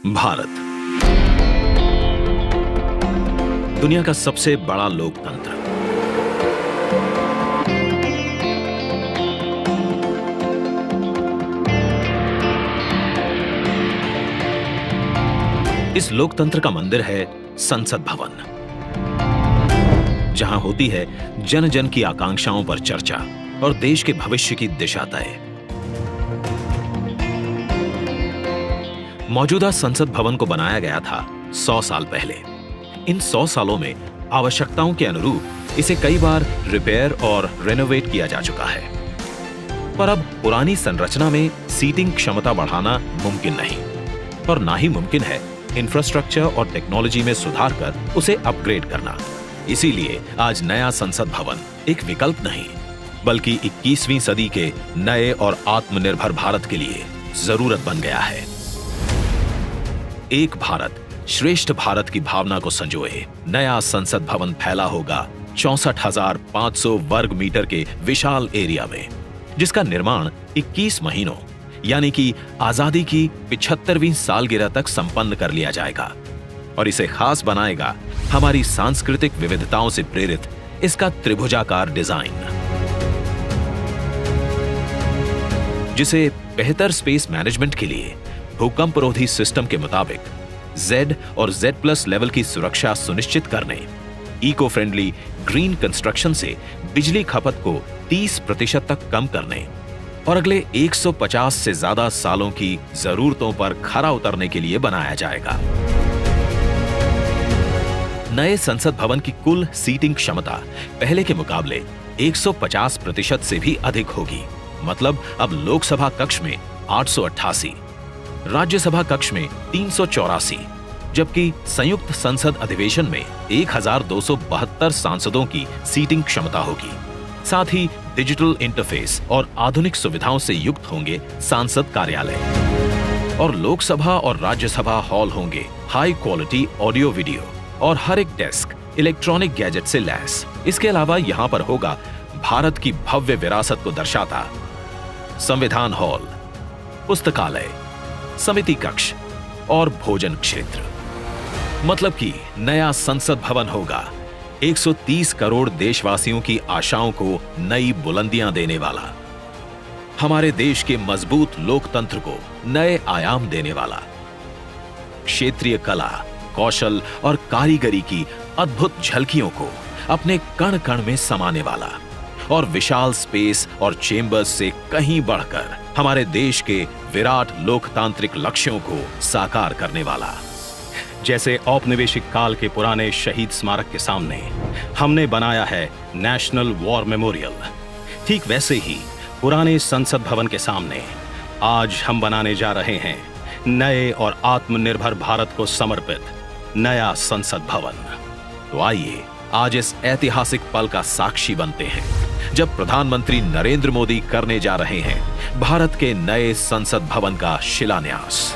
भारत दुनिया का सबसे बड़ा लोकतंत्र। इस लोकतंत्र का मंदिर है संसद भवन, जहां होती है जन जन की आकांक्षाओं पर चर्चा और देश के भविष्य की दिशा तय। मौजूदा संसद भवन को बनाया गया था 100 साल पहले। इन 100 सालों में आवश्यकताओं के अनुरूप इसे कई बार रिपेयर और रेनोवेट किया जा चुका है, पर अब पुरानी संरचना में सीटिंग क्षमता बढ़ाना मुमकिन नहीं और ना ही मुमकिन है इंफ्रास्ट्रक्चर और टेक्नोलॉजी में सुधार कर उसे अपग्रेड करना। इसीलिए आज नया संसद भवन एक विकल्प नहीं, बल्कि 21वीं सदी के नए और आत्मनिर्भर भारत के लिए जरूरत बन गया है। एक भारत श्रेष्ठ भारत की भावना को संजोए नया संसद भवन फैला होगा 64,500 वर्ग मीटर के विशाल एरिया में, जिसका निर्माण 21 महीनों यानी कि आजादी की 75वीं सालगिरह तक संपन्न कर लिया जाएगा और इसे खास बनाएगा हमारी सांस्कृतिक विविधताओं से प्रेरित इसका त्रिभुजाकार डिजाइन, जिसे बेहतर स्पेस मैनेजमेंट के लिए भूकंपरोधी सिस्टम के मुताबिक Z और Z+ लेवल की सुरक्षा सुनिश्चित करने, इको फ्रेंडली ग्रीन कंस्ट्रक्शन से बिजली खपत को 30% तक कम करने और अगले 150 से ज्यादा सालों की जरूरतों पर खरा उतरने के लिए बनाया जाएगा। नए संसद भवन की कुल सीटिंग क्षमता पहले के मुकाबले 150% से भी अधिक होगी। मतलब अब लोकसभा कक्ष में 888, राज्यसभा कक्ष में 384, जबकि संयुक्त संसद अधिवेशन में 1272 सांसदों की सीटिंग क्षमता होगी। साथ ही डिजिटल इंटरफेस और आधुनिक सुविधाओं से युक्त होंगे सांसद कार्यालय और लोकसभा और राज्यसभा हॉल होंगे हाई क्वालिटी ऑडियो वीडियो और हर एक डेस्क इलेक्ट्रॉनिक गैजेट से लैस। इसके अलावा यहां पर होगा भारत की भव्य विरासत को दर्शाता संविधान हॉल, पुस्तकालय, समिति कक्ष और भोजन क्षेत्र। मतलब कि नया संसद भवन होगा 130 करोड़ देशवासियों की आशाओं को नई बुलंदियां देने वाला, हमारे देश के मजबूत लोकतंत्र को नए आयाम देने वाला, क्षेत्रीय कला, कौशल और कारीगरी की अद्भुत झलकियों को अपने कण कण में समाने वाला और विशाल स्पेस और चेंबर्स से कहीं बढ़कर हमारे देश के विराट लोकतांत्रिक लक्ष्यों को साकार करने वाला। जैसे औपनिवेशिक काल के पुराने शहीद स्मारक के सामने हमने बनाया है नेशनल वॉर मेमोरियल, ठीक वैसे ही पुराने संसद भवन के सामने आज हम बनाने जा रहे हैं नए और आत्मनिर्भर भारत को समर्पित नया संसद भवन। तो आइए आज इस ऐतिहासिक पल का साक्षी बनते हैं, जब प्रधानमंत्री नरेंद्र मोदी करने जा रहे हैं भारत के नए संसद भवन का शिलान्यास।